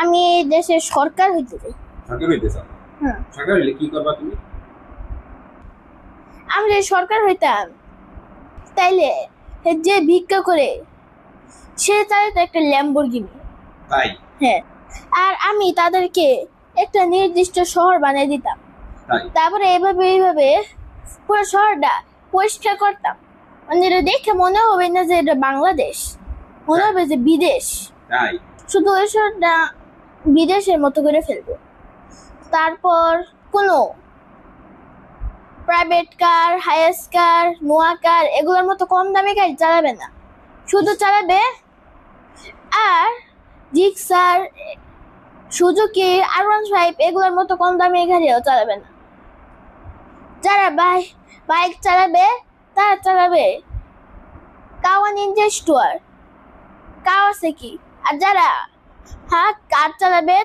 আমি দেশের সরকার হইতে চাই। সরকার হইতে চাও? হ্যাঁ। সরকার হইলে কি করবা তুমি? আমি যদি সরকার হইতাম তাইলে যে ভিক্ষা করে সে চাইতো একটা ল্যাম্বরগিনি। তাই? হ্যাঁ। আর আমি তাদেরকে একটা নির্দিষ্ট শহর বানিয়ে দিতাম। তাই? তারপরে এইভাবে পুরো শহরটা পরিষ্কার করতাম। মানে এটা দেখে মনে হবে না যে এটা বাংলাদেশ, মনে হবে যে বিদেশ। তাই? শুধু ওই শহরটা বিদেশের মতো করে ফেলবো। তারপর কোনো প্রাইভেট কার, হাইয়েস্ট কার, নোয়া কার এগুলোর মতো কম দামি গাড়ি চালাবে না, শুধু চালাবে আর জিক্সার, সুজুকি, R15 এগুলোর মতো কম দামি গাড়িও চালাবে না। যারা বাইক চালাবে তারা চালাবে কাওয়া নিনজা স্টুয়ার, কাওয়াসাকি। আর যারা কার চালাবে